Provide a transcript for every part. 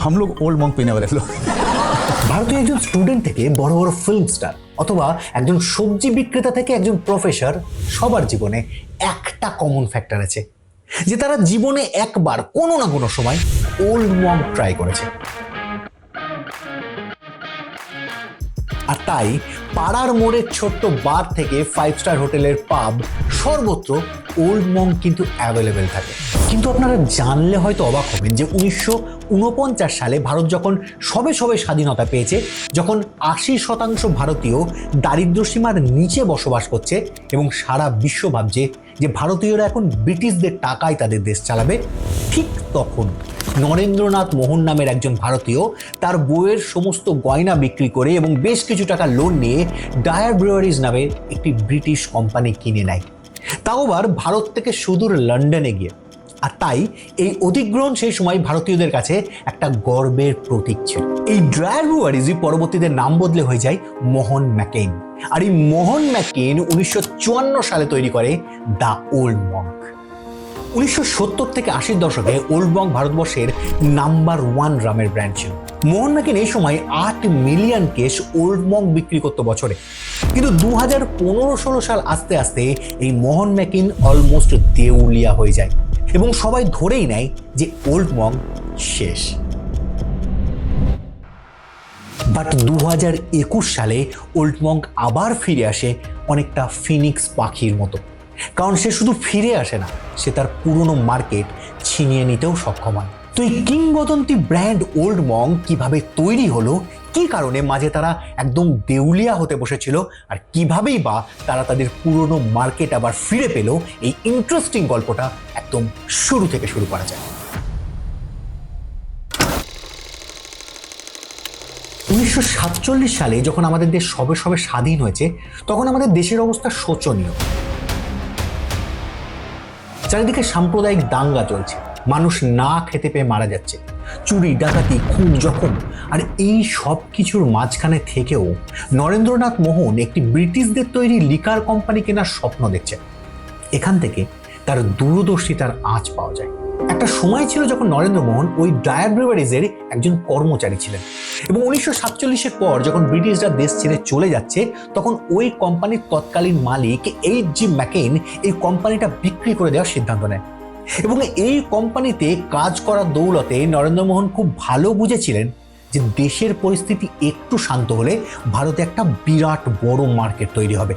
हम लोग old monk पीने वाले लोग। ভারতীয় একজন স্টুডেন্ট থেকে বড় বড় ফিল্ম স্টার অথবা একজন সবজি বিক্রেতা থেকে একজন প্রফেসর, সবার জীবনে একটা কমন ফ্যাক্টর আছে যে তারা জীবনে একবার কোনো না কোনো সময় ওল্ড মঙ্ক ট্রাই করেছে। আর তাই পাড়ার মোড়ের ছোট্ট বার থেকে 5 স্টার হোটেলের পাব সর্বত্র ওল্ড মঙ্ক কিন্তু অ্যাভেলেবেল থাকে। কিন্তু আপনারা জানলে হয়তো অবাক হবেন যে 1949 সালে ভারত যখন সবে স্বাধীনতা পেয়েছে, যখন 80% ভারতীয় দারিদ্র্যসীমার নিচে বসবাস করছে এবং সারা বিশ্ব ভাবছে যে ভারতীয়রা এখন ব্রিটিশদের টাকায় তাদের দেশ চালাবে, ঠিক তখন নরেন্দ্রনাথ মোহন নামের একজন ভারতীয় তার বইয়ের সমস্ত গয়না বিক্রি করে এবং বেশ কিছু টাকা লোন নিয়ে ডায়ার ব্রুয়ারিজ নামের একটি ব্রিটিশ কোম্পানি কিনে নেয়, তাও আবার ভারত থেকে সুদূর লন্ডনে গিয়ে। আর তাই এই অধিগ্রহণ সেই সময় ভারতীয়দের কাছে একটা গর্বের প্রতীক ছিল। এই ডায়ার ব্রুয়ারিজই পরবর্তীতে নাম বদলে হয়ে যায় মোহন ম্যাকেইন। আর এই মোহন ম্যাকেইন 1954 সালে তৈরি করে দ্য ওল্ড মঙ্ক। 1970 থেকে 80 দশকে ওল্ড মঙ্ক ভারতবর্ষের নাম্বার 1 রামের ব্র্যান্ড ছিল। মোহন ম্যাকিন এই সময় 8 মিলিয়ন কেস ওল্ড মঙ্ক বিক্রি করতো বছরে। কিন্তু 2015-16 সাল আস্তে আস্তে এই মোহন ম্যাকিন অলমোস্ট দেউলিয়া হয়ে যায় এবং সবাই ধরেই নেয় যে ওল্ড মঙ্ক শেষ। বাট 2021 সালে ওল্ড মঙ্ক আবার ফিরে আসে অনেকটা ফিনিক্স পাখির মতো। কারণ সে শুধু ফিরে আসে না, সে তার পুরনো মার্কেট ছিনিয়ে নিতেও সক্ষম হয়। তো এই কিংবদন্তি ব্র্যান্ড ওল্ড মঙ্ক কিভাবে তৈরি হলো, কি কারণে মাঝে তারা একদম দেউলিয়া হতে বসেছিল, আর কিভাবেই বা তারা তাদের পুরনো মার্কেট আবার ফিরে পেল, এই ইন্টারেস্টিং গল্পটা একদম শুরু থেকে শুরু করা যায়। 1947 সালে যখন আমাদের দেশ সবে স্বাধীন হয়েছে, তখন আমাদের দেশের অবস্থা শোচনীয়। চারিদিকে সাম্প্রদায়িক দাঙ্গা চলছে, মানুষ না খেতে পেয়ে মারা যাচ্ছে, চুরি, ডাকাতি, খুন, জখম। আর এই সব কিছুর মাঝখানে থেকেও নরেন্দ্রনাথ মোহন একটি ব্রিটিশদের তৈরি লিকার কোম্পানি কেনার স্বপ্ন দেখছে। এখান থেকে তার দূরদর্শিতার আঁচ পাওয়া যায়। একটা সময় ছিল যখন নরেন্দ্র মোহন ওই ডায়ার ব্রুয়ারিজের একজন কর্মচারী ছিলেন এবং 1947-এর পর যখন ব্রিটিশরা দেশ ছেড়ে চলে যাচ্ছে, তখন ওই কোম্পানির তৎকালীন মালিক এইচ.জি. ম্যাকেইন এই কোম্পানিটা বিক্রি করে দেওয়ার সিদ্ধান্ত নেয়। এবং এই কোম্পানিতে কাজ করার দৌলতে নরেন্দ্র মোহন খুব ভালো বুঝেছিলেন যে দেশের পরিস্থিতি একটু শান্ত হলে ভারতে একটা বিরাট বড় মার্কেট তৈরি হবে,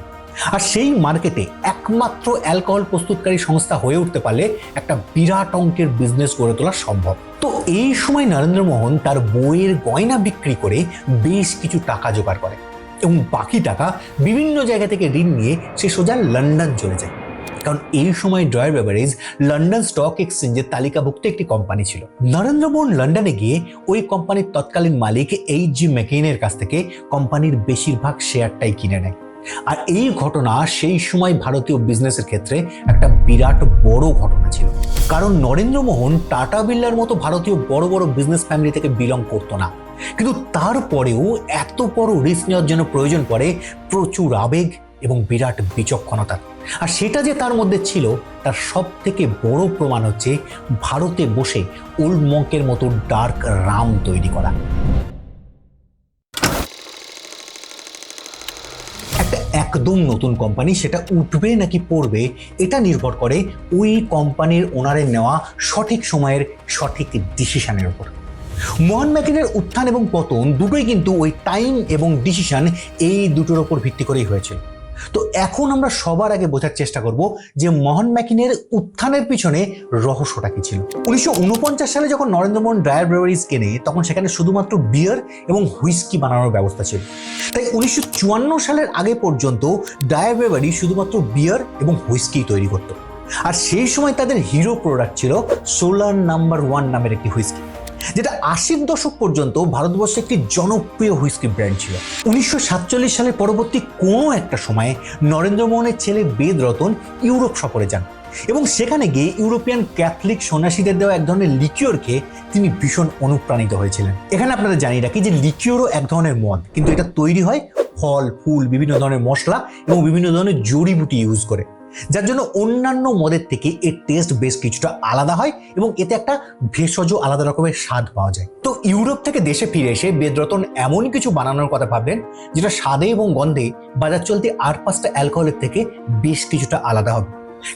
আর সেই মার্কেটে একমাত্র অ্যালকোহল প্রস্তুতকারী সংস্থা হয়ে উঠতে পারলে একটা বিরাট অঙ্কের বিজনেস গড়ে তোলা সম্ভব। তো এই সময় নরেন্দ্র মোহন তার বইয়ের গয়না বিক্রি করে বেশ কিছু টাকা জোগাড় করে এবং বাকি টাকা বিভিন্ন জায়গা থেকে ঋণ নিয়ে সে সোজা লন্ডন চলে যায়। কারণ এই সময় ডায়ার ব্রুয়ারিজ লন্ডন স্টক এক্সচেঞ্জের তালিকাভুক্ত একটি কোম্পানি ছিল। নরেন্দ্র মোহন লন্ডনে গিয়ে ওই কোম্পানির তৎকালীন মালিক এইচ.জি. ম্যাকেইনের কাছ থেকে কোম্পানির বেশিরভাগ শেয়ারটাই কিনে নেয়। আর এই ঘটনা সেই সময় ভারতীয় বিজনেসের ক্ষেত্রে একটা বিরাট বড় ঘটনা ছিল, কারণ নরেন্দ্র মোহন টাটা বিড়লার মতো ভারতীয় বড় বড় বিজনেস ফ্যামিলি থেকে বিলং করতো না। কিন্তু তারপরেও এত বড় রিস্ক নেওয়ার জন্য প্রয়োজন পড়ে প্রচুর আবেগ এবং বিরাট বিচক্ষণতা। আর সেটা যে তার মধ্যে ছিল, তার সব থেকে বড় প্রমাণ হচ্ছে ভারতে বসে ওল্ড মঙ্কের মতো ডার্ক রাম তৈরি করা। একটা একদম নতুন কোম্পানি, সেটা উঠবে নাকি পড়বে এটা নির্ভর করে ওই কোম্পানির ওনারের নেওয়া সঠিক সময়ের সঠিক ডিসিশনের উপর। মোহন ম্যাকিনের উত্থান এবং পতন দুটোই কিন্তু ওই টাইম এবং ডিসিশন, এই দুটোর ওপর ভিত্তি করেই হয়েছিল। তো এখন আমরা সবার আগে বোঝার চেষ্টা করব যে মোহন ম্যাকিনের উত্থানের পিছনে রহস্যটা কি ছিল। 1949 সালে যখন নরেন্দ্র মোহন ডায়ার ব্রুয়ারিজ কেনে, তখন সেখানে শুধুমাত্র বিয়ার এবং হুইস্কি বানানোর ব্যবস্থা ছিল। তাই 1954 সালের আগে পর্যন্ত ডায়ার ব্রুয়ারি শুধুমাত্র বিয়ার এবং হুইস্কি তৈরি করত। আর সেই সময় তাদের হিরো প্রোডাক্ট ছিল সোলার নাম্বার 1 নামের একটি হুইস্কি, যেটা 80-র দশক পর্যন্ত ভারতবর্ষে একটি জনপ্রিয় হুইস্কি ব্র্যান্ড ছিল। 1947 সালের পরবর্তী কোনো একটা সময়ে নরেন্দ্র মোহনের ছেলে বেদ রতন ইউরোপ সফরে যান এবং সেখানে গিয়ে ইউরোপিয়ান ক্যাথলিক সন্ন্যাসীদের দেওয়া এক ধরনের লিকিওরকে তিনি ভীষণ অনুপ্রাণিত হয়েছিলেন। এখানে আপনাদের জানিয়ে রাখি যে লিকিওরও এক ধরনের মদ, কিন্তু এটা তৈরি হয় ফল, ফুল, বিভিন্ন ধরনের মশলা এবং বিভিন্ন ধরনের জড়িবুটি ইউজ করে। যার জন্য অন্যান্য মদের থেকে এর টেস্ট বেশ কিছুটা আলাদা হয় এবং এতে একটা ভেষজ আলাদা রকমের স্বাদ পাওয়া যায়। তো ইউরোপ থেকে দেশে ফিরে এসে বেদরতন এমন কিছু বানানোর কথা ভাবলেন যেটা স্বাদে এবং গন্ধে বাজার চলতি আর 5টা অ্যালকোহলের থেকে বেশ কিছুটা আলাদা হবে,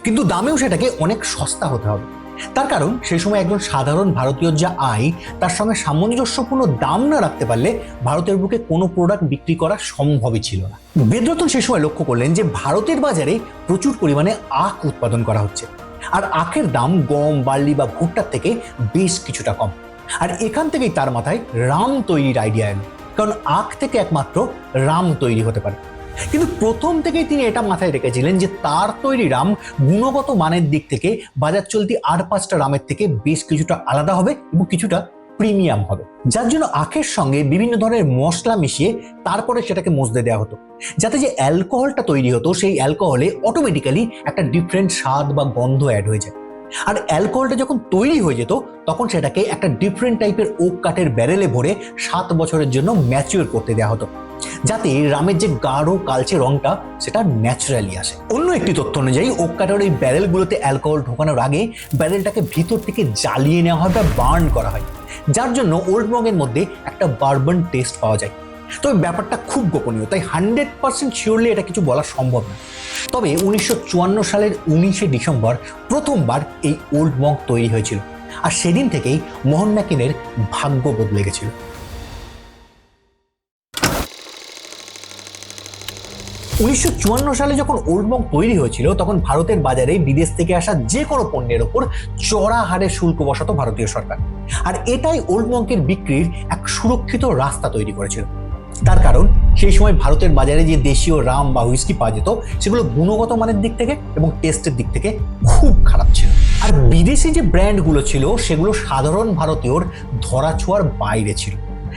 কিন্তু দামেও সেটাকে অনেক সস্তা হতে হবে। তার কারণ সেই সময় একজন সাধারণ ভারতীয় যা আয় তার সঙ্গে সামঞ্জস্যপূর্ণ দাম না রাখতে পারলে ভারতের বুকে কোনো প্রোডাক্ট বিক্রি করা সম্ভবই ছিল না। বেদরতন সেই সময় লক্ষ্য করলেন যে ভারতের বাজারে প্রচুর পরিমাণে আখ উৎপাদন করা হচ্ছে, আর আখের দাম গম, বার্লি বা ভুট্টার থেকে বেশ কিছুটা কম। আর এখান থেকেই তার মাথায় রাম তৈরির আইডিয়া এলো, কারণ আখ থেকে একমাত্র রাম তৈরি হতে পারে। কিন্তু প্রথম থেকেই তিনি এটা মাথায় রেখেছিলেন যে তার তৈরি রাম গুণগত মানের দিক থেকে বাজার চলতি আর 5টা রামের থেকে বেশ কিছুটা আলাদা হবে এবং কিছুটা প্রিমিয়াম হবে, যার জন্য আখের সঙ্গে বিভিন্ন ধরনের মশলা মিশিয়ে তারপরে সেটাকে মজতে দেওয়া হতো, যাতে যে অ্যালকোহলটা তৈরি হতো সেই অ্যালকোহলে অটোমেটিক্যালি একটা ডিফারেন্ট স্বাদ বা গন্ধ অ্যাড হয়ে যায়। আর অ্যালকোহলটা যখন তৈরি হয়ে যেত তখন সেটাকে একটা ডিফারেন্ট টাইপের ওক কাঠের ব্যারেলে ভরে 7 বছরের জন্য ম্যাচিওর করতে দেওয়া হতো, যাতে রামের যে গাঢ় কালচে রংটা সেটা ন্যাচারালি আসে। অন্য একটি তথ্য অনুযায়ী ওক কাঠের ওই ব্যারেলগুলোতে অ্যালকোহল ঢোকানোর আগে ব্যারেলটাকে ভিতর থেকে জ্বালিয়ে নেওয়া হয় বা বার্ন করা হয়, যার জন্য ওল্ড মগের মধ্যে একটা বারবান টেস্ট পাওয়া যায়। তবে ব্যাপারটা খুব গোপনীয়, তাই 100% শিওরলি এটা কিছু বলা সম্ভব না। তবে 1954 সালের 19শে ডিসেম্বর প্রথমবার এই ওল্ড মগ তৈরি হয়েছিল, আর সেদিন থেকেই মোহন ম্যাকিনের ভাগ্য বদলে গেছিল। 1954 সালে যখন ওল্ড মগ তৈরি হয়েছিল তখন ভারতের বাজারে বিদেশ থেকে আসা যে কোনো পণ্যের ওপর চড়া হারে শুল্ক বসাতো ভারতীয় সরকার, আর এটাই ওল্ড মগের বিক্রির এক সুরক্ষিত রাস্তা তৈরি করেছিল। তার কারণ সেই সময় ভারতের বাজারে যে দেশীয় রাম বা হুইস্কি পাওয়া যেত সেগুলো গুণগত মানের দিক থেকে এবং টেস্টের দিক থেকে খুব খারাপ ছিল, আর বিদেশি যে ব্র্যান্ডগুলো ছিল সেগুলো সাধারণ ভারতীয়র ধরাছোঁয়ার বাইরে ছিল।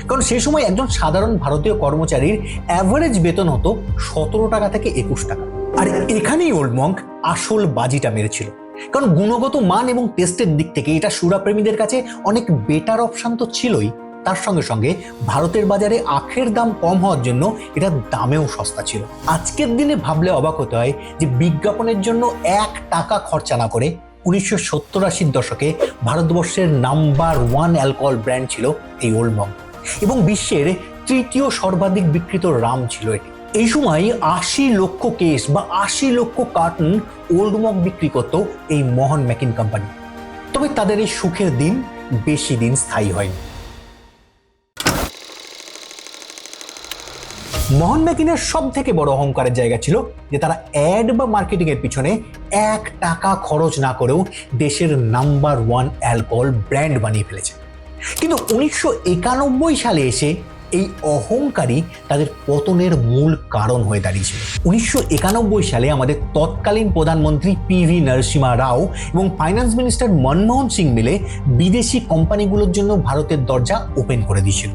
কারণ সেই সময় একজন সাধারণ ভারতীয় কর্মচারীর অ্যাভারেজ বেতন হতো 17 টাকা থেকে 21 টাকা। আর এখানেই ওল্ড মগ আসল বাজিটা মেরেছিল, কারণ গুণগত মান এবং টেস্টের দিক থেকে এটা সুরাপ্রেমীদের কাছে অনেক বেটার অপশন তো ছিলই, তার সঙ্গে সঙ্গে ভারতের বাজারে আখের দাম কম হওয়ার জন্য এটা দামেও সস্তা ছিল। আজকের দিনে ভাবলে অবাক হতে হয় যে বিজ্ঞাপনের জন্য 1 টাকা খরচা না করে 1970-80 দশকে ভারতবর্ষের নাম্বার 1 অ্যালকোহল ব্র্যান্ড ছিল এই ওল্ড মগ, এবং বিশ্বের 3য় সর্বাধিক বিক্রিত রাম ছিল এটি। এই সময় 80 লক্ষ কেস বা 80 লক্ষ কার্টন ওল্ড মগ বিক্রি করত এই মোহন ম্যাকিন কোম্পানি। তবে তাদের এই সুখের দিন বেশি দিন স্থায়ী হয়নি। মোহন ম্যাকিনের সব থেকে বড় অহংকারের জায়গা ছিল যে তারা অ্যাড বা মার্কেটিং এর পিছনে 1 টাকা খরচ না করেও দেশের নাম্বার 1 অ্যালকোহল ব্র্যান্ড বানিয়ে ফেলেছে। কিন্তু 1991 সালে এসে এই অহংকারই তাদের পতনের মূল কারণ হয়ে দাঁড়িয়েছিল। 1991 সালে আমাদের তৎকালীন প্রধানমন্ত্রী পিভি নরসিমহা রাও এবং ফাইন্যান্স মিনিস্টার মনমোহন সিং মিলে বিদেশি কোম্পানিগুলোর জন্য ভারতের দরজা ওপেন করে দিয়েছিল।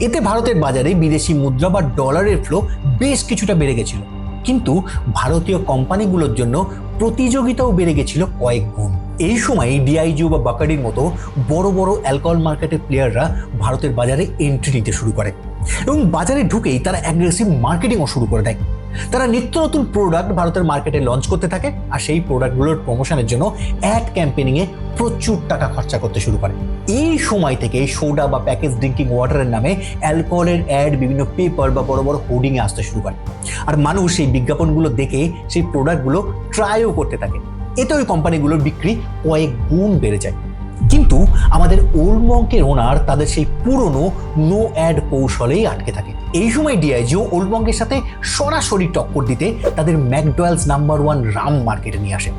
এতে ভারতের বাজারে বিদেশি মুদ্রা বা ডলারের ফ্লো বেশ কিছুটা বেড়ে গেছিল, কিন্তু ভারতীয় কোম্পানিগুলোর জন্য প্রতিযোগিতাও বেড়ে গেছিল কয়েক গুণ। এই সময় ডিআইজিও বা বাকারির মতো বড় বড় অ্যালকোহল মার্কেটের প্লেয়াররা ভারতের বাজারে এন্ট্রি নিতে শুরু করে এবং বাজারে ঢুকেই তারা অ্যাগ্রেসিভ মার্কেটিংও শুরু করে দেয়। তারা নিত্য নতুন প্রোডাক্ট ভারতের মার্কেটে লঞ্চ করতে থাকে, আর সেই প্রোডাক্টগুলোর প্রমোশনের জন্য অ্যাড ক্যাম্পেনিংয়ে প্রচুর টাকা খরচা করতে শুরু করে। এই সময় থেকে সোডা বা প্যাকেজ ড্রিঙ্কিং ওয়াটারের নামে অ্যালকোহলের অ্যাড বিভিন্ন পেপার বা বড় বড় হোর্ডিংয়ে আসতে শুরু করে, আর মানুষ সেই বিজ্ঞাপনগুলো দেখে সেই প্রোডাক্টগুলো ট্রাইও করতে থাকে। এতে ওই কোম্পানিগুলোর বিক্রি কয়েক গুণ বেড়ে যায়। কিন্তু আমাদের ওল্ড মগের ওনার তাদের সেই পুরনো নো অ্যাড কৌশলেই আটকে থাকে। এই সময় ডিআইজিও ওল্ড মগের সাথে সরাসরি টক্কর দিতে তাদের ম্যাকডোয়েলস নাম্বার 1 রাম মার্কেটে নিয়ে আসে।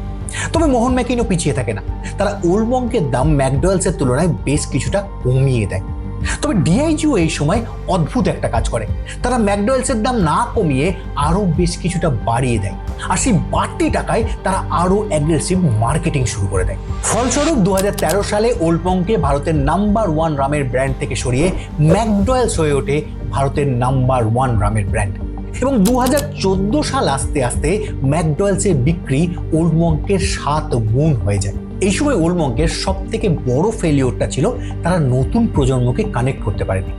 তবে মোহন ম্যাকিনও পিছিয়ে থাকে না, তারা ওল্ড মগের দাম ম্যাকডোয়েলসের তুলনায় বেশ কিছুটা কমিয়ে দেয়। তবে ডিআইজিও এই সময় অদ্ভুত একটা কাজ করে, তারা ম্যাকডোয়েলসের দাম না কমিয়ে আরো বেশ কিছুটা বাড়িয়ে দেয়, আর সেই বাড়তি টাকায় তারা আরো অ্যাগ্রেসিভ মার্কেটিং শুরু করে দেয়। ফলস্বরূপ 2013 সালে ওল্ড মগকে ভারতের নাম্বার 1 রামের ব্র্যান্ড থেকে সরিয়ে ম্যাকডোয়েলস হয়ে ওঠে ভারতের নাম্বার 1 রামের ব্র্যান্ড, এবং 2014 সাল আস্তে আস্তে ম্যাকডোয়েলসের বিক্রি ওল্ড মগের 7 গুণ হয়ে যায়। এই সময় ওল্ড মঙ্কের সব থেকে বড় ফেলিওরটা ছিল তারা নতুন প্রজন্মকে কানেক্ট করতে পারেনি।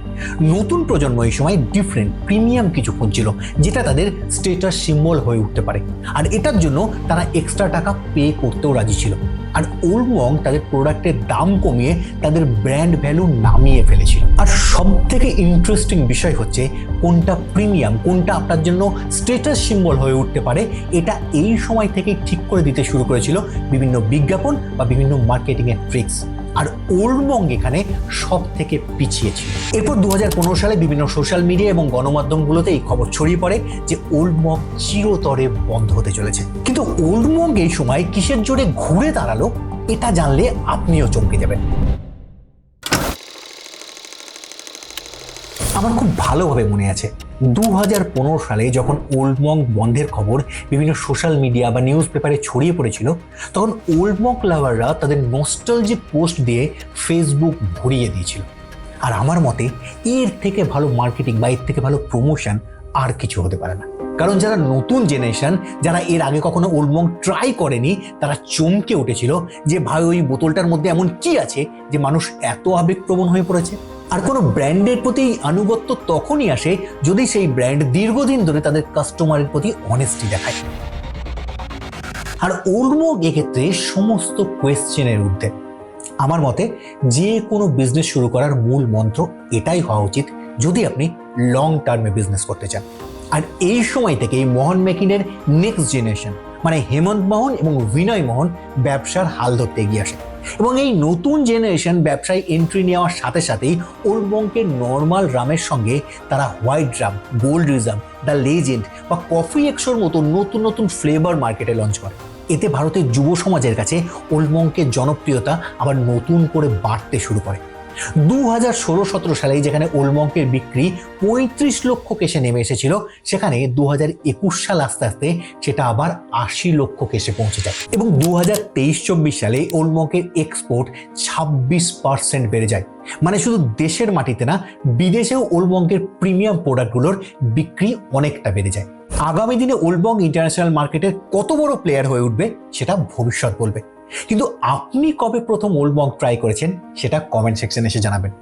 নতুন প্রজন্ম এই সময় ডিফারেন্ট প্রিমিয়াম কিছু খুঁজছিল যেটা তাদের স্টেটাস সিম্বল হয়ে উঠতে পারে, আর এটার জন্য তারা এক্সট্রা টাকা পে করতেও রাজি ছিল। আর ওল্ড মঙ্ক তাদের প্রোডাক্টের দাম কমিয়ে তাদের ব্র্যান্ড ভ্যালু নামিয়ে ফেলেছিল। আর সব থেকে ইন্টারেস্টিং বিষয় হচ্ছে কোনটা প্রিমিয়াম, কোনটা আপনার জন্য স্টেটাস সিম্বল হয়ে উঠতে পারে, এটা এই সময় থেকেই ঠিক করে দিতে শুরু করেছিল বিভিন্ন বিজ্ঞাপন বা বিভিন্ন মার্কেটিংয়ের ট্রিক্স। আর ওল্ড মঙ্ক এখানে সব থেকে পিছিয়ে ছিল। এরপর 2015 সালে বিভিন্ন সোশ্যাল মিডিয়া এবং গণমাধ্যমগুলোতে এই খবর ছড়িয়ে পড়ে যে ওল্ড মঙ্ক চিরতরে বন্ধ হতে চলেছে। কিন্তু ওল্ড মঙ্ক এই সময় কিসের জোরে ঘুরে দাঁড়ালো এটা জানলে আপনিও চমকে যাবেন। আমার খুব ভালোভাবে মনে আছে 2015 সালে যখন ওল্ড মঙ্ক বন্ধের খবর বিভিন্ন সোশ্যাল মিডিয়া বা নিউজ পেপারে ছড়িয়ে পড়েছিল, তখন ওল্ড মঙ্ক লাভাররা তাদের নস্টালজিক পোস্ট দিয়ে ফেসবুক ভরিয়ে দিয়েছিল। আর আমার মতে এর থেকে ভালো মার্কেটিং বা এর থেকে ভালো প্রমোশন আর কিছু হতে পারে না। কারণ যারা নতুন জেনারেশন, যারা এর আগে কখনো ওল্ড মঙ্ক ট্রাই করেনি, তারা চমকে উঠেছিল যে ভাই ওই বোতলটার মধ্যে এমন কি আছে যে মানুষ এত আবেগপ্রবণ হয়ে পড়েছে। আর কোনো ব্র্যান্ডের প্রতি আনুগত্য তখনই আসে যদি সেই ব্র্যান্ড দীর্ঘদিন ধরে তাদের কাস্টমারের প্রতি অনেস্টি দেখায়। আর ওল্ড মঙ্ক এক্ষেত্রে সমস্ত কোয়েশ্চেনের ঊর্ধ্বে। আমার মতে যে কোনো বিজনেস শুরু করার মূল মন্ত্র এটাই হওয়া উচিত যদি আপনি লং টার্মে বিজনেস করতে চান। আর এই সময় থেকেই মোহন মেকিনের নেক্সট জেনারেশন মানে হেমন্ত মোহন এবং বিনয় মোহন ব্যবসার হাল ধরতে এগিয়ে আসে। এবং এই নতুন জেনারেশন ব্যবসায় এন্ট্রি নেওয়ার সাথে সাথেই ওল্ড মঙ্কের নর্মাল রামের সঙ্গে তারা white Ram, gold reserve, the legend বা কফি এক্সোর মতো নতুন নতুন ফ্লেভার মার্কেটে লঞ্চ করে। এতে ভারতের যুব সমাজের কাছে ওল্ড মঙ্কের জনপ্রিয়তা আবার নতুন করে বাড়তে শুরু করে। 2016-17 সালে যেখানে ওল্ড মঙ্কের বিক্রি 35 লক্ষ কেসে নেমে এসেছিল, সেখানে 2021 সাল আস্তে আস্তে সেটা আবার 80 লক্ষ কেসে পৌঁছে যায়। এবং 2023-24 সালে ওল্ড মঙ্কের এক্সপোর্ট 26% বেড়ে যায়। মানে শুধু দেশের মাটিতে না, বিদেশেও ওল্ড মঙ্কের প্রিমিয়াম প্রোডাক্টগুলোর বিক্রি অনেকটা বেড়ে যায়। আগামী দিনে ওল্ড মঙ্ক ইন্টারন্যাশনাল মার্কেটের কত বড় প্লেয়ার হয়ে উঠবে সেটা ভবিষ্যৎ বলবে। কিন্তু আপনি কবে প্রথম ওল্ড মঙ্ক ট্রাই করেছেন সেটা কমেন্ট সেকশনে এসে জানাবেন।